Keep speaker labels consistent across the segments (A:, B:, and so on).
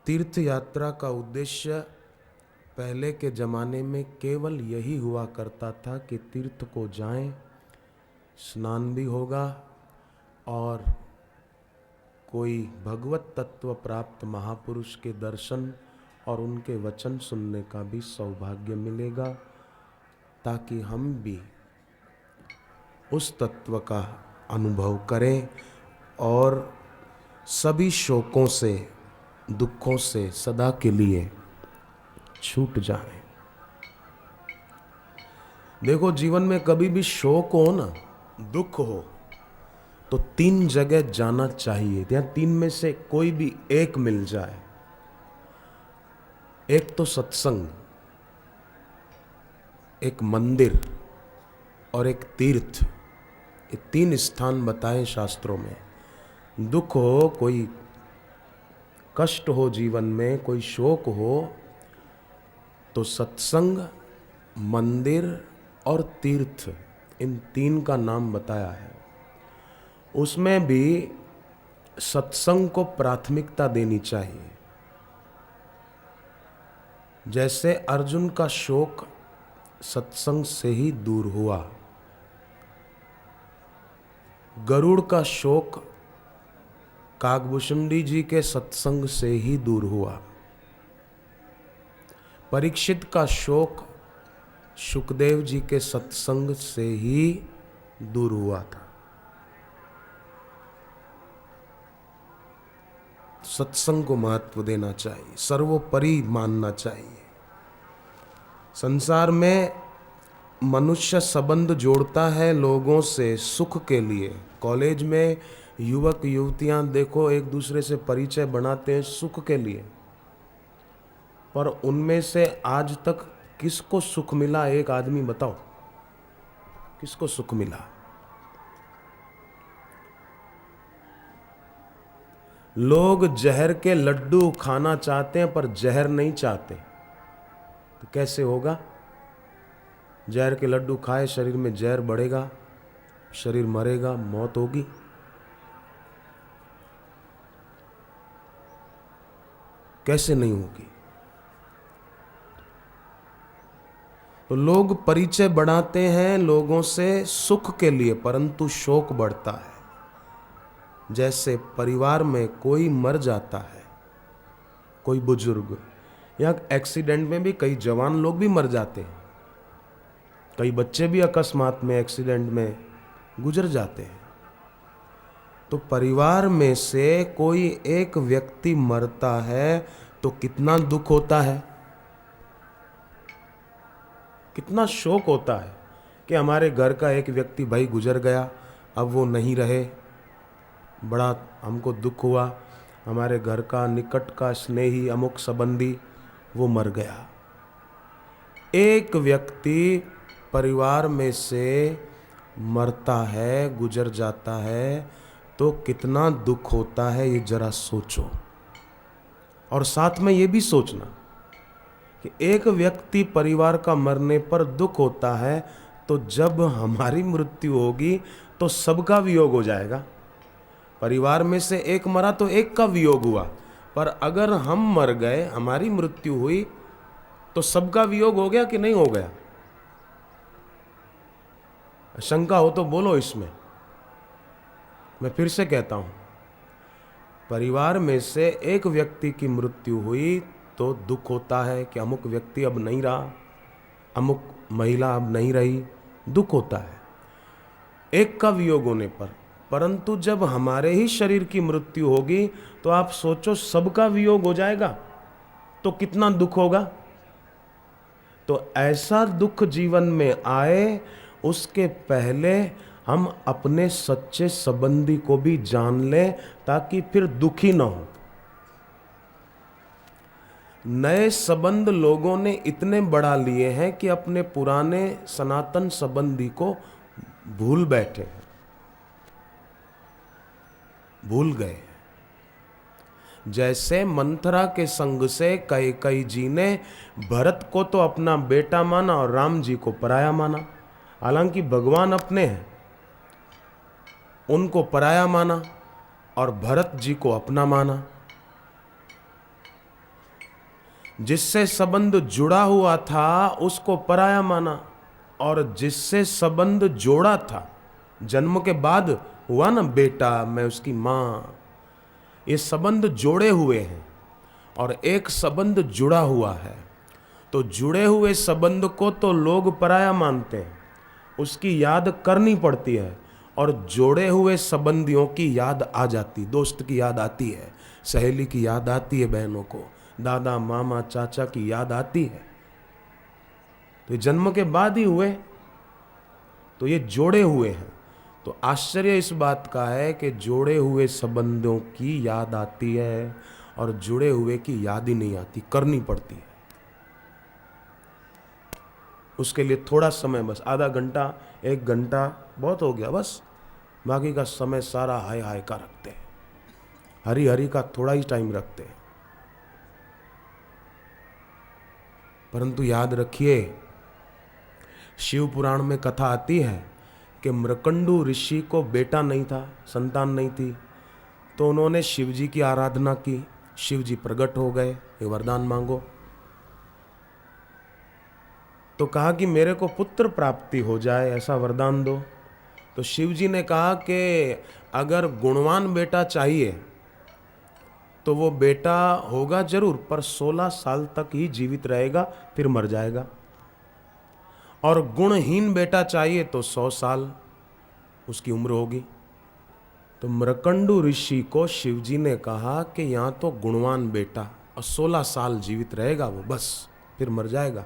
A: तीर्थ यात्रा का उद्देश्य पहले के ज़माने में केवल यही हुआ करता था कि तीर्थ को जाएं, स्नान भी होगा और कोई भगवत तत्व प्राप्त महापुरुष के दर्शन और उनके वचन सुनने का भी सौभाग्य मिलेगा, ताकि हम भी उस तत्व का अनुभव करें और सभी शोकों से, दुखों से सदा के लिए छूट जाएं। देखो, जीवन में कभी भी शोक हो ना, दुख हो, तो 3 जगह जाना चाहिए, या 3 में से कोई भी एक मिल जाए। एक तो सत्संग, एक मंदिर और एक तीर्थ। ये 3 स्थान बताए शास्त्रों में। दुख हो, कोई कष्ट हो जीवन में, कोई शोक हो, तो सत्संग, मंदिर और तीर्थ, इन 3 का नाम बताया है। उसमें भी सत्संग को प्राथमिकता देनी चाहिए। जैसे अर्जुन का शोक सत्संग से ही दूर हुआ, गरुड़ का शोक काकभूषुंडी जी के सत्संग से ही दूर हुआ, परीक्षित का शोक सुखदेव जी के सत्संग से ही दूर हुआ था। सत्संग को महत्व देना चाहिए, सर्वोपरि मानना चाहिए। संसार में मनुष्य संबंध जोड़ता है लोगों से सुख के लिए। कॉलेज में युवक युवतियां देखो एक दूसरे से परिचय बनाते हैं सुख के लिए, पर उनमें से आज तक किसको सुख मिला? एक आदमी बताओ, किसको सुख मिला? लोग जहर के लड्डू खाना चाहते हैं पर जहर नहीं चाहते, तो कैसे होगा? जहर के लड्डू खाए, शरीर में जहर बढ़ेगा, शरीर मरेगा, मौत होगी। कैसे नहीं होगी? तो लोग परिचय बढ़ाते हैं लोगों से सुख के लिए, परंतु शोक बढ़ता है। जैसे परिवार में कोई मर जाता है, कोई बुजुर्ग, या एक्सीडेंट में भी कई जवान लोग भी मर जाते हैं, कई बच्चे भी अकस्मात में एक्सीडेंट में गुजर जाते हैं। तो परिवार में से कोई एक व्यक्ति मरता है तो कितना दुख होता है, कितना शोक होता है कि हमारे घर का एक व्यक्ति भाई गुजर गया, अब वो नहीं रहे, बड़ा हमको दुख हुआ। हमारे घर का निकट का स्नेही अमुक संबंधी वो मर गया। एक व्यक्ति परिवार में से मरता है, गुजर जाता है, तो कितना दुख होता है, ये जरा सोचो। और साथ में ये भी सोचना कि एक व्यक्ति परिवार का मरने पर दुख होता है, तो जब हमारी मृत्यु होगी तो सबका वियोग हो जाएगा। परिवार में से एक मरा तो एक का वियोग हुआ, पर अगर हम मर गए, हमारी मृत्यु हुई, तो सबका वियोग हो गया कि नहीं हो गया? शंका हो तो बोलो इसमें। मैं फिर से कहता हूं, परिवार में से एक व्यक्ति की मृत्यु हुई तो दुख होता है कि अमुक व्यक्ति अब नहीं रहा, अमुक महिला अब नहीं रही, दुख होता है एक का वियोग होने पर। परंतु जब हमारे ही शरीर की मृत्यु होगी तो आप सोचो, सबका वियोग हो जाएगा तो कितना दुख होगा। तो ऐसा दुख जीवन में आए उसके पहले हम अपने सच्चे संबंधी को भी जान लें, ताकि फिर दुखी ना हो। नए संबंध लोगों ने इतने बढ़ा लिए हैं कि अपने पुराने सनातन संबंधी को भूल बैठे हैं, भूल गए। जैसे मंथरा के संग से कैकेयी जी ने भरत को तो अपना बेटा माना और राम जी को पराया माना। हालांकि भगवान अपने हैं, उनको पराया माना और भरत जी को अपना माना। जिससे संबंध जुड़ा हुआ था उसको पराया माना, और जिससे संबंध जोड़ा था, जन्म के बाद हुआ ना बेटा, मैं उसकी माँ, ये संबंध जोड़े हुए हैं और एक संबंध जुड़ा हुआ है। तो जुड़े हुए संबंध को तो लोग पराया मानते हैं, उसकी याद करनी पड़ती है, और जोड़े हुए संबंधियों की याद आ जाती, दोस्त की याद आती है, सहेली की याद आती है, बहनों को, दादा मामा चाचा की याद आती है। तो जन्म के बाद ही हुए, तो ये जोड़े हुए हैं। तो आश्चर्य इस बात का है कि जोड़े हुए संबंधों की याद आती है और जुड़े हुए की याद ही नहीं आती, करनी पड़ती है। उसके लिए थोड़ा समय, बस आधा घंटा 1 घंटा बहुत हो गया, बस बाकी का समय सारा हाय हाय का रखते हैं, हरि हरि का थोड़ा ही टाइम रखते हैं। परंतु याद रखिए, शिव पुराण में कथा आती है कि मृकंडू ऋषि को बेटा नहीं था, संतान नहीं थी, तो उन्होंने शिव जी की आराधना की, शिव जी प्रकट हो गए, ये वरदान मांगो। तो कहा कि मेरे को पुत्र प्राप्ति हो जाए, ऐसा वरदान दो। तो शिव जी ने कहा कि अगर गुणवान बेटा चाहिए तो वो बेटा होगा जरूर, पर 16 साल तक ही जीवित रहेगा, फिर मर जाएगा। और गुणहीन बेटा चाहिए तो 100 साल उसकी उम्र होगी। तो मृकंडू ऋषि को शिवजी ने कहा कि यहाँ तो गुणवान बेटा, और 16 साल जीवित रहेगा वो, बस फिर मर जाएगा।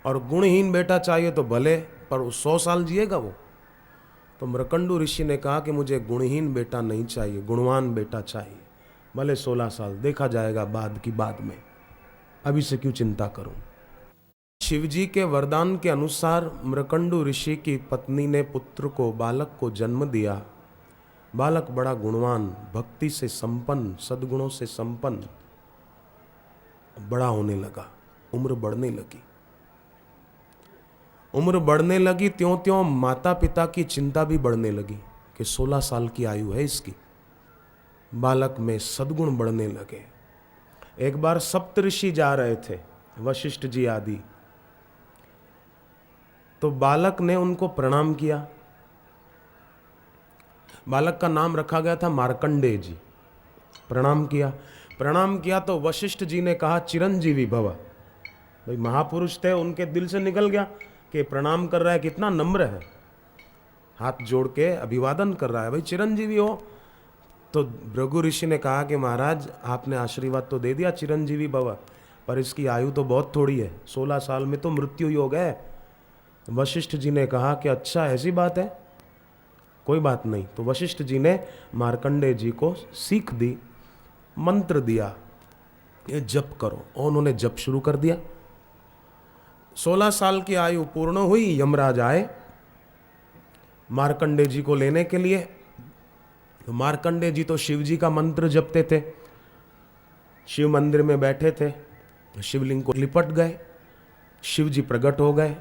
A: और गुणहीन बेटा चाहिए तो भले, पर 100 साल जिएगा वो। तो मृकंडू ऋषि ने कहा कि मुझे गुणहीन बेटा नहीं चाहिए, गुणवान बेटा चाहिए, भले 16 साल, देखा जाएगा बाद की बाद में, अभी से क्यों चिंता करूं। शिवजी के वरदान के अनुसार मृकंडू ऋषि की पत्नी ने पुत्र को, बालक को जन्म दिया। बालक बड़ा गुणवान, भक्ति से संपन्न, सद्गुणों से संपन्न, बड़ा होने लगा, उम्र बढ़ने लगी। उम्र बढ़ने लगी, त्यों त्यों माता पिता की चिंता भी बढ़ने लगी कि 16 साल की आयु है इसकी। बालक में सद्गुण बढ़ने लगे। एक बार सप्तऋषि जा रहे थे, वशिष्ठ जी आदि, तो बालक ने उनको प्रणाम किया। बालक का नाम रखा गया था मार्कंडेय जी। प्रणाम किया तो वशिष्ठ जी ने कहा चिरंजीवी भव। भाई महापुरुष थे, उनके दिल से निकल गया कि प्रणाम कर रहा है, कितना नम्र है, हाथ जोड़ के अभिवादन कर रहा है, भाई चिरंजीवी हो। तो भृगु ऋषि ने कहा कि महाराज आपने आशीर्वाद तो दे दिया चिरंजीवी भव, पर इसकी आयु तो बहुत थोड़ी है, 16 साल में तो मृत्यु योग है। वशिष्ठ जी ने कहा कि अच्छा ऐसी बात है, कोई बात नहीं। तो वशिष्ठ जी ने मार्कंडेय जी को सीख दी, मंत्र दिया, ये जप करो, और उन्होंने जप शुरू कर दिया। 16 साल की आयु पूर्ण हुई, यमराज आए मार्कंडेय जी को लेने के लिए। मार्कंडेय जी तो शिव जी का मंत्र जपते थे, शिव मंदिर में बैठे थे, शिवलिंग को लिपट गए, शिव जी प्रकट हो गए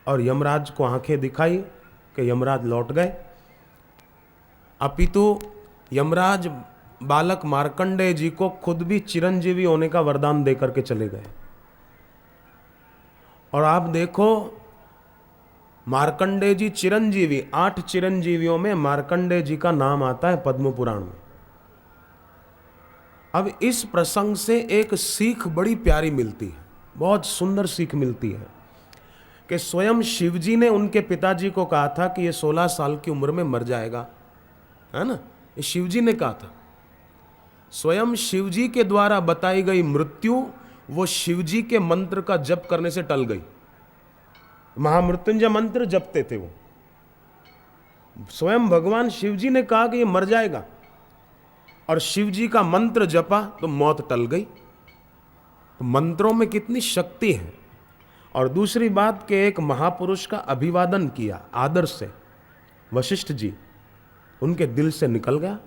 A: और यमराज को आंखें दिखाई कि यमराज लौट गए। अपितु यमराज बालक मार्कंडेय जी को खुद भी चिरंजीवी होने का वरदान देकर के चले गए। और आप देखो मार्कंडेय जी चिरंजीवी, 8 चिरंजीवियों में मार्कंडेय जी का नाम आता है पद्म पुराण में। अब इस प्रसंग से एक सीख बड़ी प्यारी मिलती है, बहुत सुंदर सीख मिलती है कि स्वयं शिवजी ने उनके पिताजी को कहा था कि ये 16 साल की उम्र में मर जाएगा, है ना, ये शिवजी ने कहा था। स्वयं शिवजी के द्वारा बताई गई मृत्यु वो शिवजी के मंत्र का जप करने से टल गई। महामृत्युंजय मंत्र जपते थे वो, स्वयं भगवान शिवजी ने कहा कि ये मर जाएगा और शिवजी का मंत्र जपा तो मौत टल गई। तो मंत्रों में कितनी शक्ति है। और दूसरी बात कि एक महापुरुष का अभिवादन किया आदर से, वशिष्ठ जी, उनके दिल से निकल गया।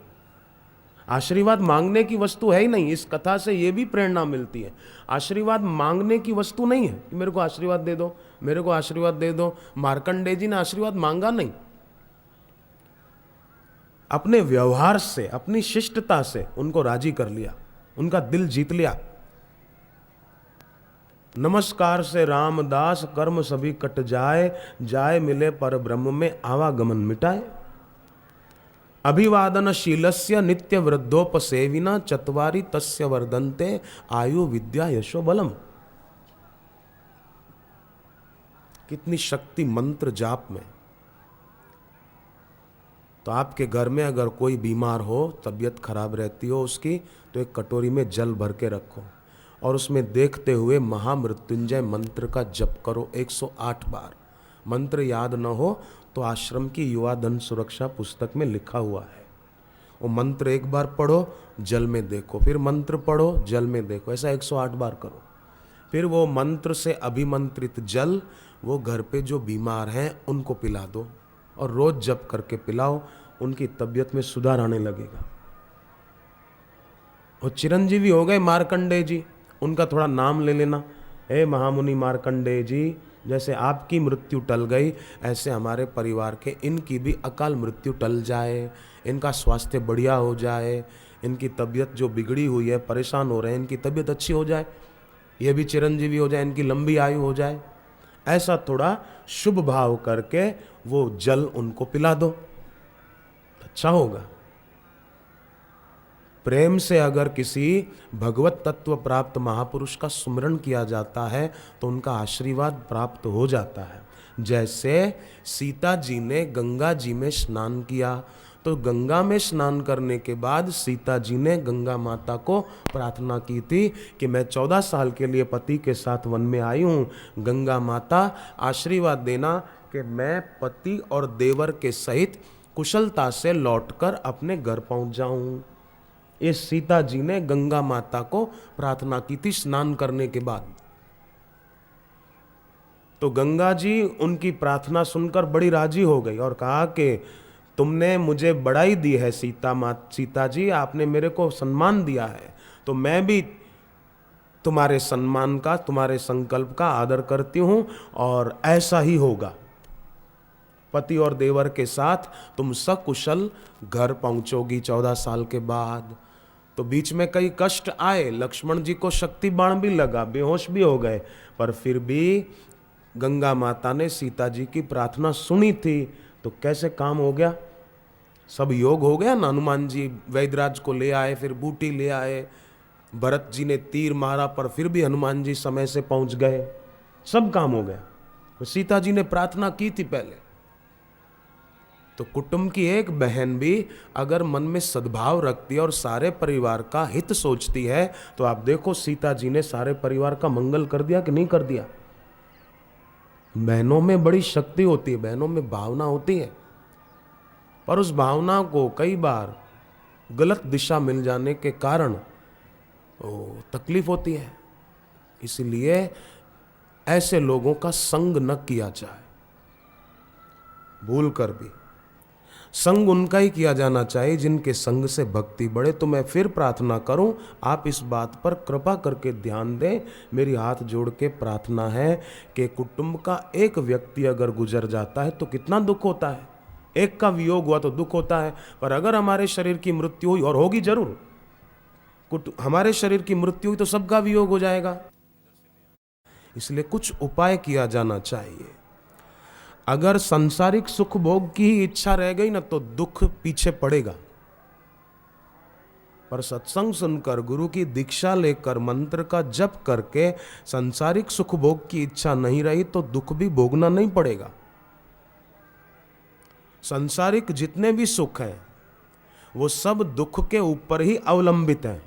A: आशीर्वाद मांगने की वस्तु है ही नहीं। इस कथा से यह भी प्रेरणा मिलती है, आशीर्वाद मांगने की वस्तु नहीं है कि मेरे को आशीर्वाद दे दो, मेरे को आशीर्वाद दे दो। मार्कंडेय जी ने आशीर्वाद मांगा नहीं, अपने व्यवहार से, अपनी शिष्टता से उनको राजी कर लिया, उनका दिल जीत लिया। नमस्कार से रामदास कर्म सभी कट जाए, जाए मिले पर ब्रह्म में आवागमन मिटाए। अभिवादन शीलस्य नित्य वृद्धोपसेविना चत्वारि तस्य वर्धन्ते आयु विद्या यशो बलम। कितनी शक्ति मंत्र जाप में। तो आपके घर में अगर कोई बीमार हो, तबीयत खराब रहती हो उसकी, तो एक कटोरी में जल भर के रखो और उसमें देखते हुए महामृत्युंजय मंत्र का जप करो 108 बार। मंत्र याद न हो तो आश्रम की युवा धन सुरक्षा पुस्तक में लिखा हुआ है, वो मंत्र एक बार पढ़ो, जल में देखो, फिर मंत्र पढ़ो, जल में देखो, ऐसा 108 बार करो। फिर वो मंत्र से अभिमंत्रित जल वो घर पे जो बीमार हैं उनको पिला दो और रोज जप करके पिलाओ, उनकी तबीयत में सुधार आने लगेगा। और चिरंजीवी हो गए मार्कंडेय जी, उनका थोड़ा नाम ले लेना। हे महामुनि मार्कंडेय जी, जैसे आपकी मृत्यु टल गई ऐसे हमारे परिवार के इनकी भी अकाल मृत्यु टल जाए, इनका स्वास्थ्य बढ़िया हो जाए, इनकी तबीयत जो बिगड़ी हुई है, परेशान हो रहे हैं, इनकी तबीयत अच्छी हो जाए, ये भी चिरंजीवी हो जाए, इनकी लंबी आयु हो जाए। ऐसा थोड़ा शुभ भाव करके वो जल उनको पिला दो, अच्छा होगा। प्रेम से अगर किसी भगवत तत्व प्राप्त महापुरुष का सुमिरन किया जाता है तो उनका आशीर्वाद प्राप्त हो जाता है। जैसे सीता जी ने गंगा जी में स्नान किया, तो गंगा में स्नान करने के बाद सीता जी ने गंगा माता को प्रार्थना की थी कि मैं 14 साल के लिए पति के साथ वन में आई हूँ, गंगा माता आशीर्वाद देना कि मैं पति और देवर के सहित कुशलता से लौटकर अपने घर पहुँच जाऊँ। ये सीता जी ने गंगा माता को प्रार्थना की थी स्नान करने के बाद। तो गंगा जी उनकी प्रार्थना सुनकर बड़ी राजी हो गई और कहा कि तुमने मुझे बड़ाई दी है सीता जी, आपने मेरे को सम्मान दिया है, तो मैं भी तुम्हारे सम्मान का, तुम्हारे संकल्प का आदर करती हूं और ऐसा ही होगा। पति और देवर के साथ तुम सकुशल घर पहुंचोगी 14 साल के बाद। तो बीच में कई कष्ट आए, लक्ष्मण जी को शक्ति बाण भी लगा, बेहोश भी हो गए, पर फिर भी गंगा माता ने सीता जी की प्रार्थना सुनी थी तो कैसे काम हो गया, सब योग हो गया ना। हनुमान जी वैदराज को ले आए, फिर बूटी ले आए, भरत जी ने तीर मारा पर फिर भी हनुमान जी समय से पहुंच गए, सब काम हो गया। तो सीता जी ने प्रार्थना की थी पहले। तो कुटुंब की एक बहन भी अगर मन में सद्भाव रखती है और सारे परिवार का हित सोचती है, तो आप देखो सीता जी ने सारे परिवार का मंगल कर दिया कि नहीं कर दिया। बहनों में बड़ी शक्ति होती है, बहनों में भावना होती है, पर उस भावना को कई बार गलत दिशा मिल जाने के कारण तकलीफ होती है। इसलिए ऐसे लोगों का संग न किया जाए, भूल कर भी। संग उनका ही किया जाना चाहिए जिनके संग से भक्ति बढ़े। तो मैं फिर प्रार्थना करूं, आप इस बात पर कृपा करके ध्यान दें। मेरी हाथ जोड़ के प्रार्थना है कि कुटुंब का एक व्यक्ति अगर गुजर जाता है तो कितना दुख होता है, एक का वियोग हुआ तो दुख होता है, पर अगर हमारे शरीर की मृत्यु हुई, और होगी जरूर, हमारे शरीर की मृत्यु हुई तो सबका वियोग हो जाएगा। इसलिए कुछ उपाय किया जाना चाहिए। अगर सांसारिक सुख भोग की ही इच्छा रह गई ना तो दुख पीछे पड़ेगा, पर सत्संग सुनकर, गुरु की दीक्षा लेकर, मंत्र का जप करके सांसारिक सुख भोग की इच्छा नहीं रही तो दुख भी भोगना नहीं पड़ेगा। सांसारिक जितने भी सुख हैं वो सब दुख के ऊपर ही अवलंबित हैं।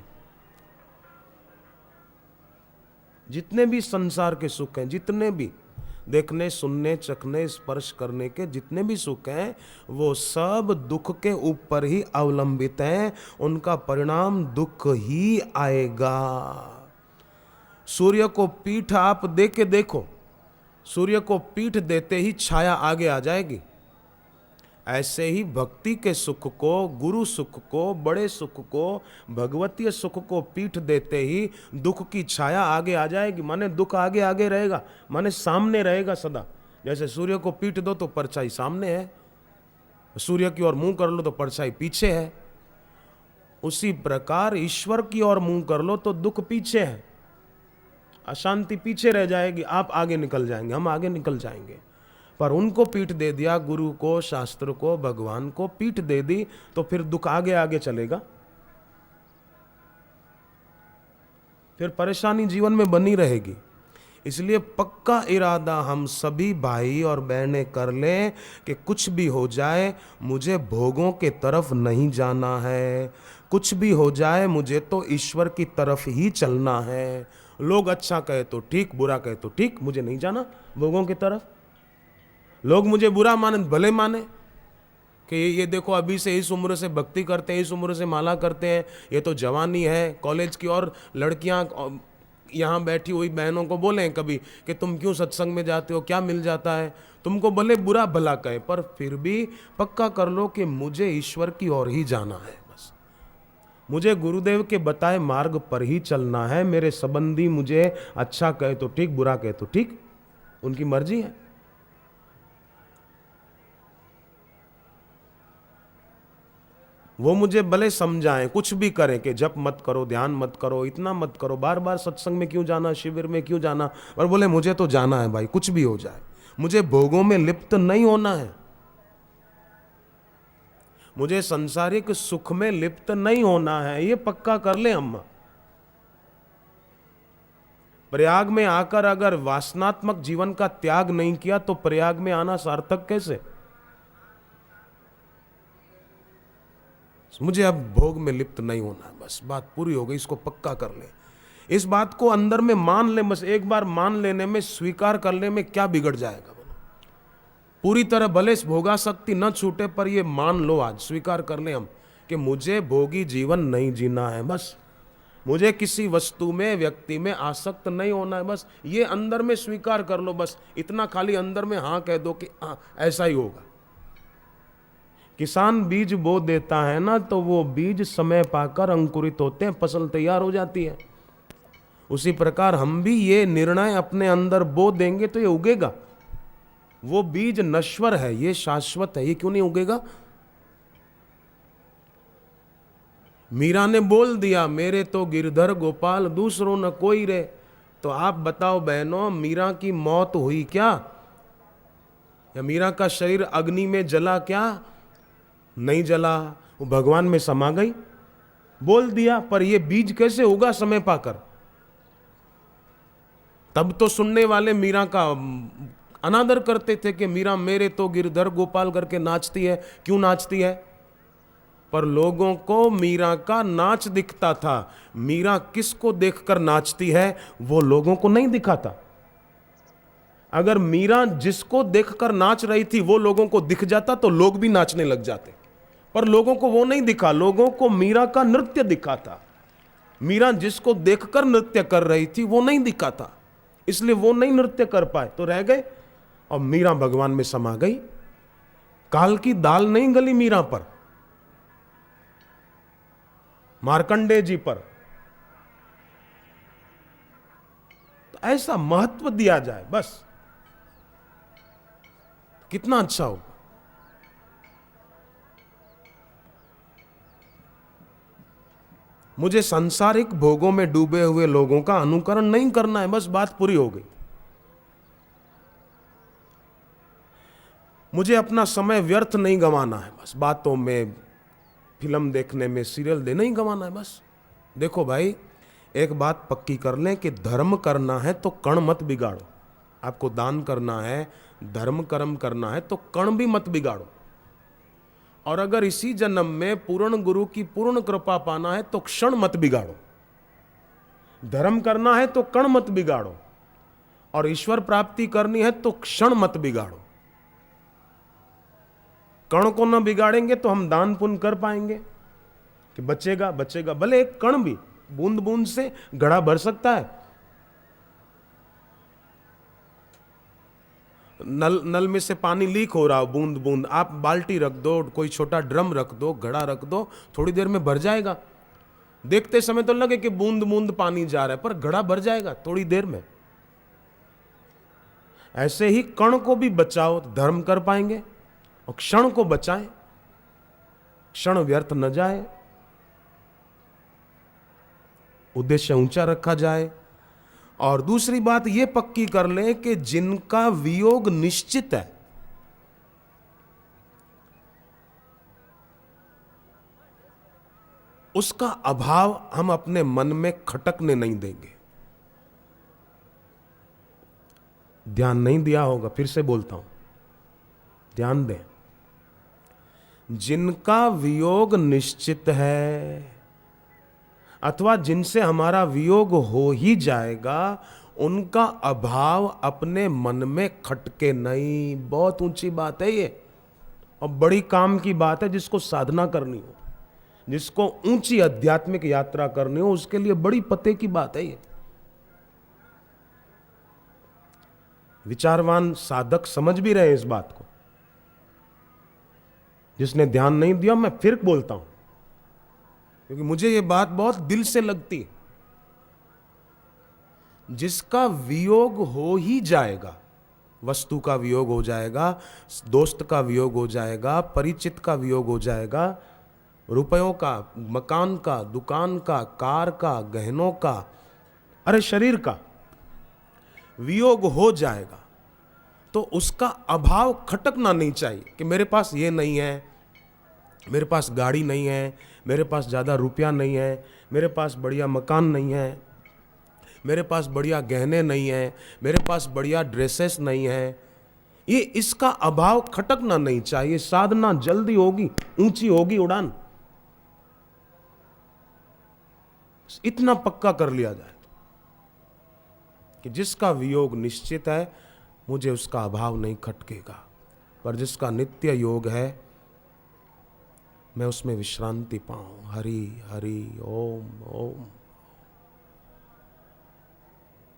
A: जितने भी संसार के सुख हैं, जितने भी देखने, सुनने, चखने, स्पर्श करने के जितने भी सुख हैं, वो सब दुख के ऊपर ही अवलंबित हैं, उनका परिणाम दुख ही आएगा। सूर्य को पीठ आप दे के देखो, सूर्य को पीठ देते ही छाया आगे आ जाएगी। ऐसे ही भक्ति के सुख को, गुरु सुख को, बड़े सुख को, भगवतीय सुख को पीठ देते ही दुख की छाया आगे आ जाएगी। माने दुख आगे आगे रहेगा, माने सामने रहेगा सदा। जैसे सूर्य को पीठ दो तो परछाई सामने है, सूर्य की ओर मुंह कर लो तो परछाई पीछे है। उसी प्रकार ईश्वर की ओर मुंह कर लो तो दुख पीछे है। अशांति पीछे रह जाएगी, आप आगे निकल जाएंगे, हम आगे निकल जाएंगे। पर उनको पीठ दे दिया, गुरु को, शास्त्र को, भगवान को पीठ दे दी, तो फिर दुख आगे आगे चलेगा, फिर परेशानी जीवन में बनी रहेगी। इसलिए पक्का इरादा हम सभी भाई और बहनें कर लें कि कुछ भी हो जाए मुझे भोगों के तरफ नहीं जाना है, कुछ भी हो जाए मुझे तो ईश्वर की तरफ ही चलना है। लोग अच्छा कहे तो ठीक, बुरा कहे तो ठीक, मुझे नहीं जाना भोगों की तरफ। लोग मुझे बुरा माने भले माने कि ये देखो अभी से इस उम्र से भक्ति करते हैं, इस उम्र से माला करते हैं, ये तो जवानी है, कॉलेज की और लड़कियां यहाँ बैठी हुई बहनों को बोलें कभी कि तुम क्यों सत्संग में जाते हो, क्या मिल जाता है, तुमको भले बुरा भला कहे, पर फिर भी पक्का कर लो कि मुझे ईश्वर की ओर ही जाना है। बस मुझे गुरुदेव के बताए मार्ग पर ही चलना है। मेरे संबंधी मुझे अच्छा कहे तो ठीक, बुरा कहे तो ठीक, उनकी मर्जी है। वो मुझे भले समझाएं, कुछ भी करें कि जप मत करो, ध्यान मत करो, इतना मत करो, बार बार सत्संग में क्यों जाना, शिविर में क्यों जाना, और बोले मुझे तो जाना है भाई, कुछ भी हो जाए, मुझे भोगों में लिप्त नहीं होना है, मुझे सांसारिक सुख में लिप्त नहीं होना है, ये पक्का कर ले हम। प्रयाग में आकर अगर वासनात्मक जीवन का त्याग नहीं किया तो प्रयाग में आना सार्थक कैसे? मुझे अब भोग में लिप्त नहीं होना है, बस बात पूरी हो गई, इसको पक्का कर ले। इस बात को अंदर में मान ले, बस एक बार मान लेने में, स्वीकार करने में क्या बिगड़ जाएगा? पूरी तरह भले भोगासक्ति न छूटे, पर ये मान लो, आज स्वीकार कर ले हम कि मुझे भोगी जीवन नहीं जीना है, बस मुझे किसी वस्तु में, व्यक्ति में आसक्त नहीं होना है, बस ये अंदर में स्वीकार कर लो। बस इतना खाली अंदर में हाँ कह दो कि हाँ ऐसा ही होगा। किसान बीज बो देता है ना, तो वो बीज समय पाकर अंकुरित होते हैं, फसल तैयार हो जाती है। उसी प्रकार हम भी ये निर्णय अपने अंदर बो देंगे तो ये उगेगा। वो बीज नश्वर है, ये शाश्वत है, ये क्यों नहीं उगेगा? मीरा ने बोल दिया मेरे तो गिरधर गोपाल दूसरों न कोई रे। तो आप बताओ बहनों, मीरा की मौत हुई क्या? या मीरा का शरीर अग्नि में जला क्या? नहीं जला, वो भगवान में समा गई। बोल दिया, पर ये बीज कैसे उगा समय पाकर? तब तो सुनने वाले मीरा का अनादर करते थे कि मीरा मेरे तो गिरधर गोपाल करके नाचती है। क्यों नाचती है? पर लोगों को मीरा का नाच दिखता था। मीरा किसको देखकर नाचती है वो लोगों को नहीं दिखा था। अगर मीरा जिसको देखकर नाच रही थी वो लोगों को दिख जाता तो लोग भी नाचने लग जाते, पर लोगों को वो नहीं दिखा। लोगों को मीरा का नृत्य दिखा था। मीरा जिसको देखकर नृत्य कर रही थी वो नहीं दिखा था, इसलिए वो नहीं नृत्य कर पाए तो रह गए, और मीरा भगवान में समा गई। काल की दाल नहीं गली मीरा पर, मार्कंडेय जी पर। तो ऐसा महत्व दिया जाए, बस कितना अच्छा होगा। मुझे सांसारिक भोगों में डूबे हुए लोगों का अनुकरण नहीं करना है, बस बात पूरी हो गई। मुझे अपना समय व्यर्थ नहीं गंवाना है, बस बातों में, फिल्म देखने में, सीरियल देखने नहीं गंवाना है। बस देखो भाई, एक बात पक्की कर लें कि धर्म करना है तो कण मत बिगाड़ो। आपको दान करना है, धर्म कर्म करना है तो कण भी मत बिगाड़ो। और अगर इसी जन्म में पूर्ण गुरु की पूर्ण कृपा पाना है तो क्षण मत बिगाड़ो। धर्म करना है तो कण मत बिगाड़ो, और ईश्वर प्राप्ति करनी है तो क्षण मत बिगाड़ो। कण को न बिगाड़ेंगे तो हम दान पुण्य कर पाएंगे कि बचेगा? बचेगा भले एक कण भी, बूंद बूंद से घड़ा भर सकता है। नल में से पानी लीक हो रहा हो, बूंद बूंद, आप बाल्टी रख दो, कोई छोटा ड्रम रख दो, घड़ा रख दो, थोड़ी देर में भर जाएगा। देखते समय तो लगे कि बूंद बूंद पानी जा रहा है, पर घड़ा भर जाएगा थोड़ी देर में। ऐसे ही कण को भी बचाओ तो धर्म कर पाएंगे, और क्षण को बचाएं, क्षण व्यर्थ न जाए, उद्देश्य ऊंचा रखा जाए। और दूसरी बात ये पक्की कर लें कि जिनका वियोग निश्चित है, उसका अभाव हम अपने मन में खटकने नहीं देंगे। ध्यान नहीं दिया होगा, फिर से बोलता हूं, ध्यान दें। जिनका वियोग निश्चित है अथवा जिनसे हमारा वियोग हो ही जाएगा, उनका अभाव अपने मन में खटके नहीं। बहुत ऊंची बात है ये, और बड़ी काम की बात है। जिसको साधना करनी हो, जिसको ऊंची आध्यात्मिक यात्रा करनी हो, उसके लिए बड़ी पते की बात है ये। विचारवान साधक समझ भी रहे इस बात को। जिसने ध्यान नहीं दिया, मैं फिर बोलता हूं क्योंकि मुझे ये बात बहुत दिल से लगती है। जिसका वियोग हो ही जाएगा, वस्तु का वियोग हो जाएगा, दोस्त का वियोग हो जाएगा, परिचित का वियोग हो जाएगा, रुपयों का, मकान का, दुकान का, कार का, गहनों का, अरे शरीर का वियोग हो जाएगा, तो उसका अभाव खटकना नहीं चाहिए कि मेरे पास ये नहीं है, मेरे पास गाड़ी नहीं है, मेरे पास ज़्यादा रुपया नहीं है, मेरे पास बढ़िया मकान नहीं है, मेरे पास बढ़िया गहने नहीं है, मेरे पास बढ़िया ड्रेसेस नहीं है। ये इसका अभाव खटकना नहीं चाहिए। साधना जल्दी होगी, ऊंची होगी उड़ान। इतना पक्का कर लिया जाए कि जिसका वियोग निश्चित है, मुझे उसका अभाव नहीं खटकेगा, पर जिसका नित्य योग है, मैं उसमें विश्रांति पाऊं। हरि हरि ओम ओम।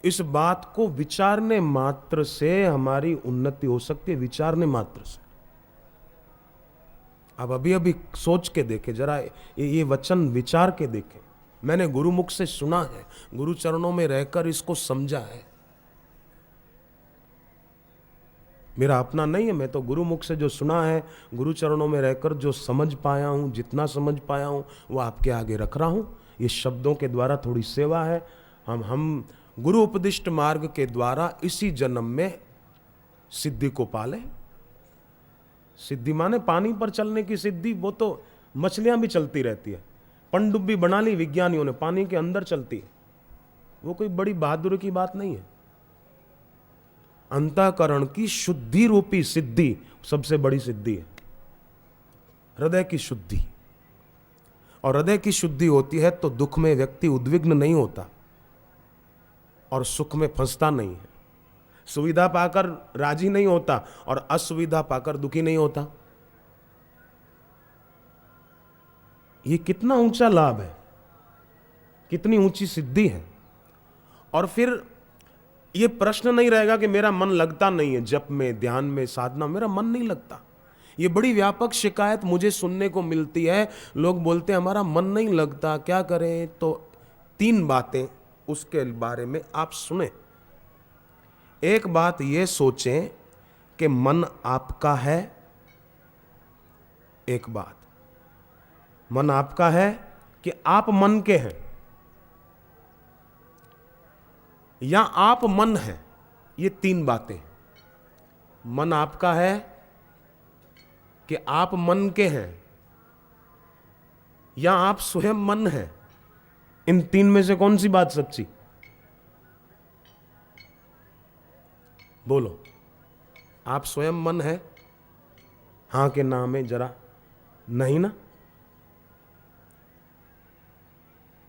A: इस बात को विचारने मात्र से हमारी उन्नति हो सकती है, विचारने मात्र से। अब अभी अभी सोच के देखें जरा, ये वचन विचार के देखें। मैंने गुरुमुख से सुना है, गुरु चरणों में रहकर इसको समझा है। मेरा अपना नहीं है, मैं तो गुरुमुख से जो सुना है, गुरु चरणों में रहकर जो समझ पाया हूं, जितना समझ पाया हूं, वो आपके आगे रख रहा हूं। ये शब्दों के द्वारा थोड़ी सेवा है। हम गुरु उपदिष्ट मार्ग के द्वारा इसी जन्म में सिद्धि को पालें। सिद्धि माने पानी पर चलने की सिद्धि, वो तो मछलियां भी चलती रहती है। पनडुब्बी बना ली विज्ञानियों ने, पानी के अंदर चलती है। वो कोई बड़ी बहादुरी की बात नहीं है। अंतःकरण की शुद्धि रूपी सिद्धि सबसे बड़ी सिद्धि है, हृदय की शुद्धि। और हृदय की शुद्धि होती है तो दुख में व्यक्ति उद्विग्न नहीं होता और सुख में फंसता नहीं है। सुविधा पाकर राजी नहीं होता और असुविधा पाकर दुखी नहीं होता। ये कितना ऊंचा लाभ है, कितनी ऊंची सिद्धि है। और फिर ये प्रश्न नहीं रहेगा कि मेरा मन लगता नहीं है जप में, ध्यान में, साधना, मेरा मन नहीं लगता। ये बड़ी व्यापक शिकायत मुझे सुनने को मिलती है। लोग बोलते हैं हमारा मन नहीं लगता, क्या करें। तो 3 बातें उसके बारे में आप सुने। एक बात ये सोचें कि मन आपका है। एक बात, मन आपका है कि आप मन के हैं, या आप मन हैं। ये 3 बातें। मन आपका है कि आप मन के हैं, या आप स्वयं मन हैं। इन 3 में से कौन सी बात सच्ची? बोलो। आप स्वयं मन है? हां के ना में जरा नहीं ना।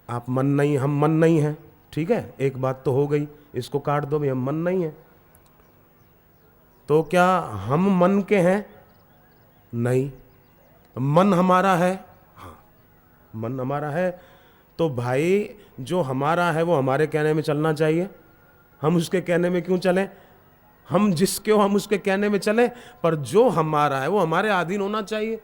A: आप मन नहीं, हम मन नहीं है। ठीक है, एक बात तो हो गई, इसको काट दो भाई, हम मन नहीं है। तो क्या हम मन के हैं? नहीं। मन हमारा है? हाँ, मन हमारा है। तो भाई जो हमारा है वो हमारे कहने में चलना चाहिए। हम उसके कहने में क्यों चलें? हम जिसके हो हम उसके कहने में चलें, पर जो हमारा है वो हमारे अधीन होना चाहिए,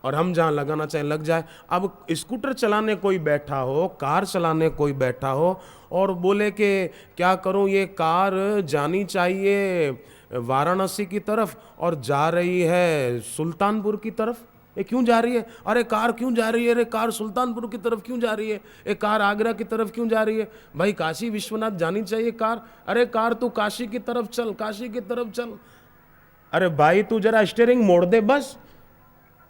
A: और हम जहां लगाना चाहे लग जाए। अब स्कूटर चलाने कोई बैठा हो, कार चलाने कोई बैठा हो और बोले कि क्या करूं, ये कार जानी चाहिए वाराणसी की तरफ और जा रही है सुल्तानपुर की तरफ, ये क्यों जा रही है? अरे कार क्यों जा रही है? अरे कार सुल्तानपुर की तरफ क्यों जा रही है? ये कार आगरा की तरफ क्यों जा रही है? भाई काशी विश्वनाथ जानी चाहिए कार। अरे कार तू काशी की तरफ चल, काशी की तरफ चल। अरे भाई तू जरा स्टीयरिंग मोड़ दे बस,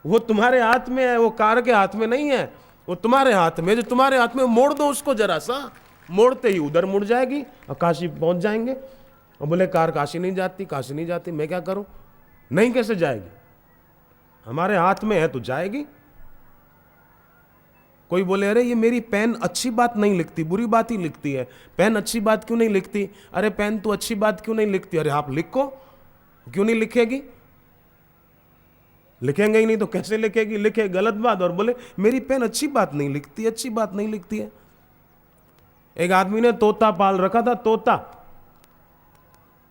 A: वो तुम्हारे हाथ में है, वो कार के हाथ में नहीं है, वो तुम्हारे हाथ में, जो तुम्हारे हाथ में मोड़ दो उसको जरा सा, मोड़ते ही उधर मुड़ जाएगी और काशी पहुंच जाएंगे। और बोले कार काशी नहीं जाती, काशी नहीं जाती, मैं क्या करूं? नहीं कैसे जाएगी? हमारे हाथ में है तो जाएगी। कोई बोले अरे ये मेरी पेन अच्छी बात नहीं लिखती, बुरी बात ही लिखती है, पेन अच्छी बात क्यों नहीं लिखती? अरे पेन तू अच्छी बात क्यों नहीं लिखती? अरे आप लिखो, क्यों नहीं लिखेगी? लिखेंगे ही नहीं तो कैसे लिखेगी? लिखे गलत बात और बोले मेरी पेन अच्छी बात नहीं लिखती, अच्छी बात नहीं लिखती है। एक आदमी ने तोता पाल रखा था, तोता,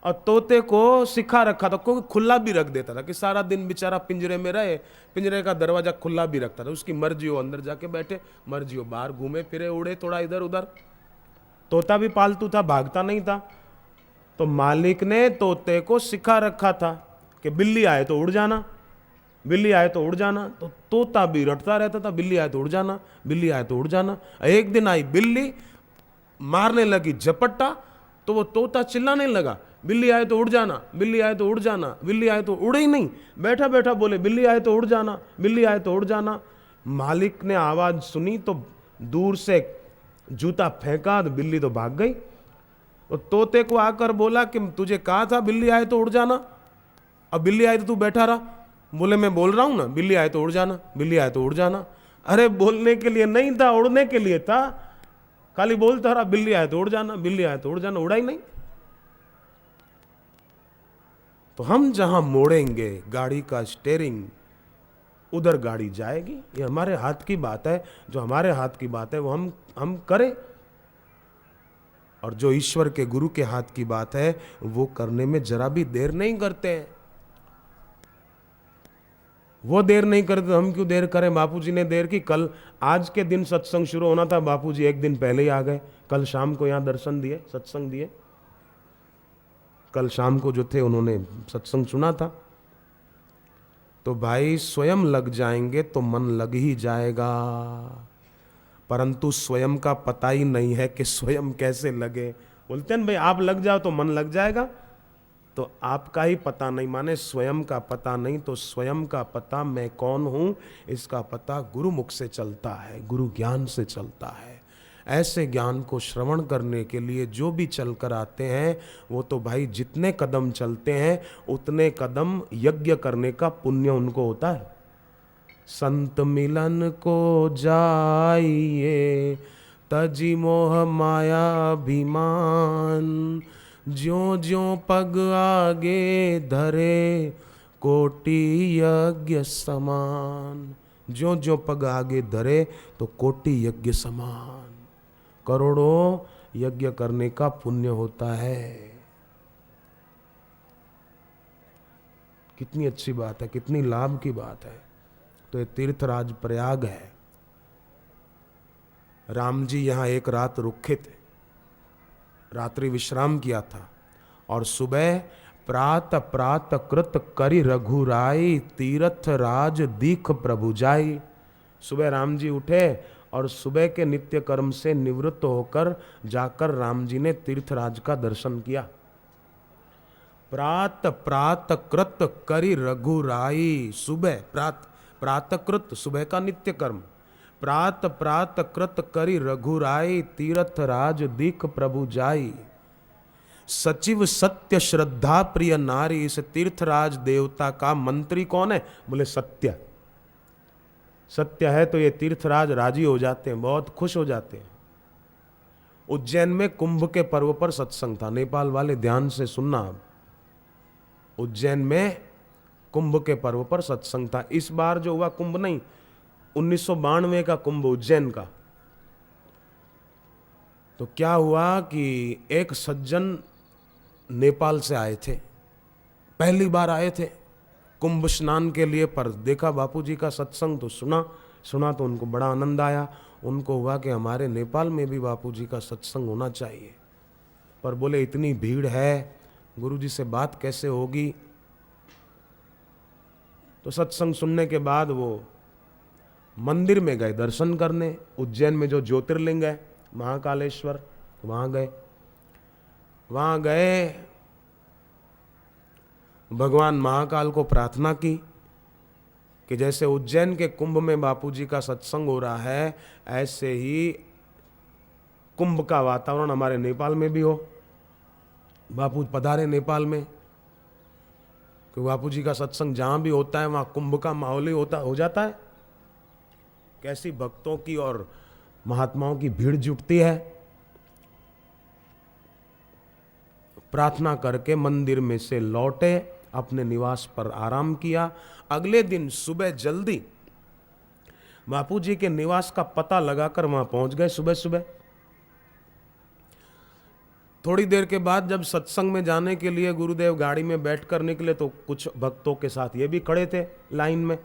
A: और तोते को सिखा रखा था, क्योंकि खुला भी रख देता था कि सारा दिन बेचारा पिंजरे में रहे, पिंजरे का दरवाजा खुला भी रखता था, उसकी मर्जी हो अंदर जाके बैठे, मर्जी हो बाहर घूमे फिरे, उड़े थोड़ा इधर उधर। तोता भी पालतू था, भागता नहीं था। तो मालिक ने तोते को सिखा रखा था कि बिल्ली आए तो उड़ जाना, बिल्ली आए तो उड़ जाना। तो तोता भी रटता रहता था, बिल्ली आए तो उड़ जाना, बिल्ली आए तो उड़ जाना। एक दिन आई बिल्ली, मारने लगी झपट्टा, तो वो तोता चिल्लाने लगा, बिल्ली आए तो उड़ जाना, बिल्ली आए तो उड़ जाना, बिल्ली आए तो उड़े ही नहीं, बैठा बैठा बोले बिल्ली आए तो उड़ जाना, बिल्ली आए तो उड़ जाना। मालिक ने आवाज सुनी तो दूर से जूता फेंका तो बिल्ली तो भाग गई। तो तोते को आकर बोला कि तुझे कहा था बिल्ली आए तो उड़ जाना, अब बिल्ली आए तो तू बैठा रहा। बोले मैं बोल रहा हूं ना, बिल्ली आए तो उड़ जाना, बिल्ली आए तो उड़ जाना। अरे बोलने के लिए नहीं था, उड़ने के लिए था, खाली बोलता रहा बिल्ली आए तो उड़ जाना, बिल्ली आए तो उड़ जाना, उड़ा ही नहीं। तो हम जहां मोड़ेंगे गाड़ी का स्टीयरिंग, उधर गाड़ी जाएगी। ये हमारे हाथ की बात है, जो हमारे हाथ की बात है वो हम करें, और जो ईश्वर के गुरु के हाथ की बात है वो करने में जरा भी देर नहीं करते हैं। वो देर नहीं करते तो हम क्यों देर करें? बापूजी ने देर की, कल आज के दिन सत्संग शुरू होना था, बापूजी एक दिन पहले ही आ गए। कल शाम को यहाँ दर्शन दिए, सत्संग दिए, कल शाम को जो थे उन्होंने सत्संग सुना था। तो भाई स्वयं लग जाएंगे तो मन लग ही जाएगा, परंतु स्वयं का पता ही नहीं है कि स्वयं कैसे लगे। बोलते हैं भाई आप लग जाओ तो मन लग जाएगा, तो आपका ही पता नहीं, माने स्वयं का पता नहीं, तो स्वयं का पता मैं कौन हूं इसका पता गुरु मुख से चलता है, गुरु ज्ञान से चलता है। ऐसे ज्ञान को श्रवण करने के लिए जो भी चल कर आते हैं वो तो भाई जितने कदम चलते हैं उतने कदम यज्ञ करने का पुण्य उनको होता है। संत मिलन को जाइए तजी मोह माया अभिमान, ज्यों ज्यों पग आगे धरे कोटि यज्ञ समान। ज्यों ज्यों पग आगे धरे तो कोटि यज्ञ समान, करोड़ों यज्ञ करने का पुण्य होता है। कितनी अच्छी बात है, कितनी लाभ की बात है। तो ये तीर्थराज प्रयाग है। राम जी यहाँ एक रात रुके थे, रात्रि विश्राम किया था, और सुबह प्रात प्रात कृत करि रघुराई, तीर्थ राज दीख प्रभु जाई। सुबह राम जी उठे और सुबह के नित्य कर्म से निवृत्त होकर जाकर राम जी ने तीर्थराज का दर्शन किया। प्रात प्रात कृत करि रघुराई, सुबह प्रातकृत सुबह का नित्य कर्म, प्रात प्रात कृत करि रघुराई, तीर्थ राज दीख प्रभु जाई। सचिव सत्य श्रद्धा प्रिय नारी, इस तीर्थराज देवता का मंत्री कौन है? बोले सत्य। सत्य है तो ये तीर्थराज राजी हो जाते हैं, बहुत खुश हो जाते हैं। उज्जैन में कुंभ के पर्व पर सत्संग था, नेपाल वाले ध्यान से सुनना। अब उज्जैन में कुंभ के पर्व पर सत्संग था। इस बार जो हुआ कुंभ नहीं, 1992 का कुंभ उज्जैन का। तो क्या हुआ कि एक सज्जन नेपाल से आए थे, पहली बार आए थे कुंभ स्नान के लिए, पर देखा बापूजी का सत्संग तो सुना तो उनको बड़ा आनंद आया। उनको हुआ कि हमारे नेपाल में भी बापूजी का सत्संग होना चाहिए, पर बोले इतनी भीड़ है, गुरुजी से बात कैसे होगी। तो सत्संग सुनने के बाद वो मंदिर में गए दर्शन करने। उज्जैन में जो ज्योतिर्लिंग है महाकालेश्वर, वहां गए। वहां गए, भगवान महाकाल को प्रार्थना की कि जैसे उज्जैन के कुंभ में बापूजी का सत्संग हो रहा है, ऐसे ही कुंभ का वातावरण हमारे नेपाल में भी हो। बापू पधारे नेपाल में, कि बापूजी का सत्संग जहां भी होता है वहां कुंभ का माहौल ही हो जाता है। कैसी भक्तों की और महात्माओं की भीड़ जुटती है। प्रार्थना करके मंदिर में से लौटे, अपने निवास पर आराम किया। अगले दिन सुबह जल्दी बापूजी के निवास का पता लगाकर वहां पहुंच गए सुबह सुबह। थोड़ी देर के बाद जब सत्संग में जाने के लिए गुरुदेव गाड़ी में बैठकर निकले तो कुछ भक्तों के साथ ये भी खड़े थे लाइन में।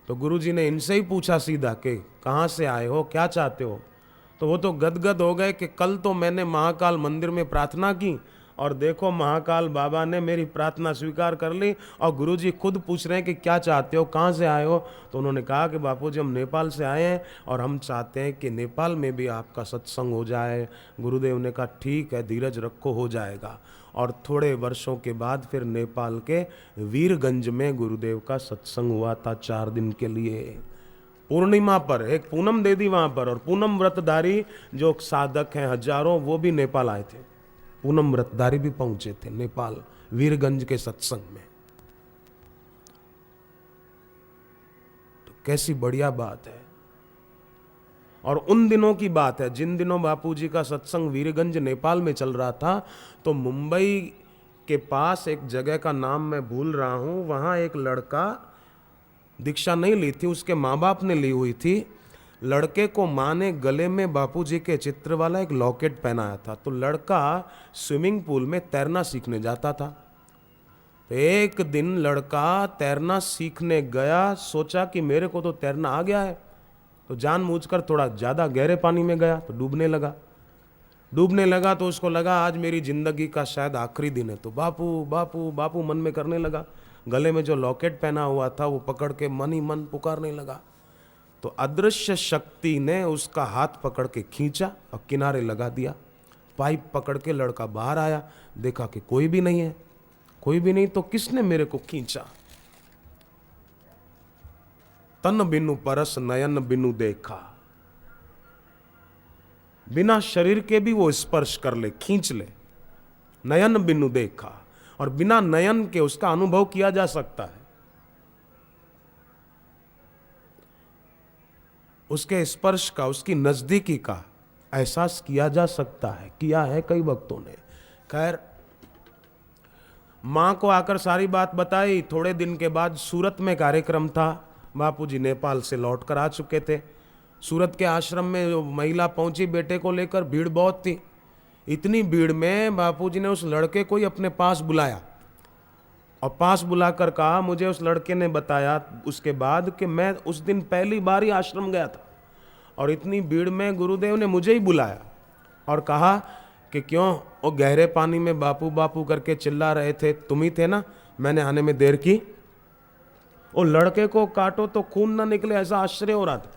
A: तो गुरुजी ने इनसे ही पूछा सीधा कि कहाँ से आए हो, क्या चाहते हो। तो वो तो गदगद हो गए कि कल तो मैंने महाकाल मंदिर में प्रार्थना की और देखो महाकाल बाबा ने मेरी प्रार्थना स्वीकार कर ली, और गुरुजी खुद पूछ रहे हैं कि क्या चाहते हो, कहाँ से आए हो। तो उन्होंने कहा कि बापूजी हम नेपाल से आए हैं और हम चाहते हैं कि नेपाल में भी आपका सत्संग हो जाए। गुरुदेव ने कहा ठीक है, धीरज रखो, हो जाएगा। और थोड़े वर्षों के बाद फिर नेपाल के वीरगंज में गुरुदेव का सत्संग हुआ था 4 दिन के लिए। पूर्णिमा पर एक पूनम दे दी वहाँ पर, और पूनम व्रतधारी जो साधक हैं हजारों, वो भी नेपाल आए थे। पूनम व्रतधारी भी पहुंचे थे नेपाल वीरगंज के सत्संग में। तो कैसी बढ़िया बात है। और उन दिनों की बात है जिन दिनों बापूजी का सत्संग वीरगंज नेपाल में चल रहा था, तो मुंबई के पास एक जगह का नाम मैं भूल रहा हूं, वहां एक लड़का दीक्षा नहीं ली थी, उसके माँ बाप ने ली हुई थी। लड़के को माँ ने गले में बापूजी के चित्र वाला एक लॉकेट पहनाया था। तो लड़का स्विमिंग पूल में तैरना सीखने जाता था। तो एक दिन लड़का तैरना सीखने गया, सोचा कि मेरे को तो तैरना आ गया है, तो जानबूझकर थोड़ा ज़्यादा गहरे पानी में गया, तो डूबने लगा। तो उसको लगा आज मेरी ज़िंदगी का शायद आखिरी दिन है। तो बापू बापू बापू मन में करने लगा। गले में जो लॉकेट पहना हुआ था वो पकड़ के मन ही मन पुकारने लगा। तो अदृश्य शक्ति ने उसका हाथ पकड़ के खींचा और किनारे लगा दिया। पाइप पकड़ के लड़का बाहर आया, देखा कि कोई भी नहीं है, कोई भी नहीं, तो किसने मेरे को खींचा। तन बिनु परस नयन बिनु देखा, बिना शरीर के भी वो स्पर्श कर ले, खींच ले। नयन बिनु देखा, और बिना नयन के उसका अनुभव किया जा सकता है। उसके स्पर्श का, उसकी नजदीकी का एहसास किया जा सकता है, किया है कई वक्तों ने। खैर, मां को आकर सारी बात बताई। थोड़े दिन के बाद सूरत में कार्यक्रम था। बापूजी नेपाल से लौट कर आ चुके थे। सूरत के आश्रम में जो महिला पहुंची बेटे को लेकर, भीड़ बहुत थी। इतनी भीड़ में बापूजी ने उस लड़के को ही अपने पास बुलाया और पास बुलाकर कहा, मुझे उस लड़के ने बताया उसके बाद कि मैं उस दिन पहली बार ही आश्रम गया था और इतनी भीड़ में गुरुदेव ने मुझे ही बुलाया और कहा कि क्यों वो गहरे पानी में बापू बापू करके चिल्ला रहे थे, तुम ही थे ना, मैंने आने में देर की। वो लड़के को काटो तो खून ना निकले, ऐसा आश्चर्य हो रहा था।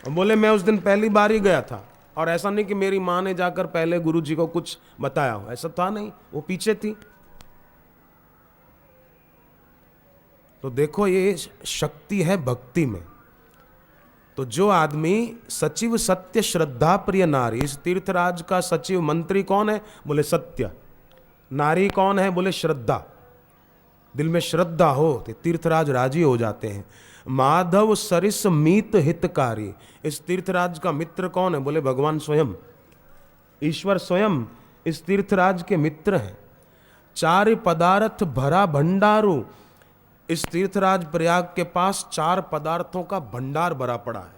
A: और बोले मैं उस दिन पहली बार ही गया था, और ऐसा नहीं कि मेरी माँ ने जाकर पहले गुरुजी को कुछ बताया हो, ऐसा था नहीं, वो पीछे थी। तो देखो ये शक्ति है भक्ति में। तो जो आदमी सचिव सत्य श्रद्धा प्रिय नारी, इस तीर्थराज का सचिव मंत्री कौन है? बोले सत्य। नारी कौन है? बोले श्रद्धा। दिल में श्रद्धा हो तो तीर्थराज राजी हो जाते हैं। माधव सरिस मीत हितकारी, इस तीर्थराज का मित्र कौन है? बोले भगवान स्वयं, ईश्वर स्वयं इस तीर्थराज के मित्र हैं। चार पदार्थ भरा भंडारू, इस तीर्थराज प्रयाग के पास 4 पदार्थों का भंडार भरा पड़ा है।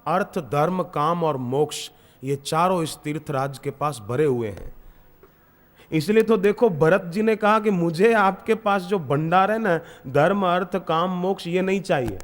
A: अर्थ, धर्म, काम और मोक्ष, ये चारों इस तीर्थराज के पास भरे हुए हैं। इसलिए तो देखो भरत जी ने कहा कि मुझे आपके पास जो भंडार है ना, धर्म, अर्थ, काम, मोक्ष, ये नहीं चाहिए।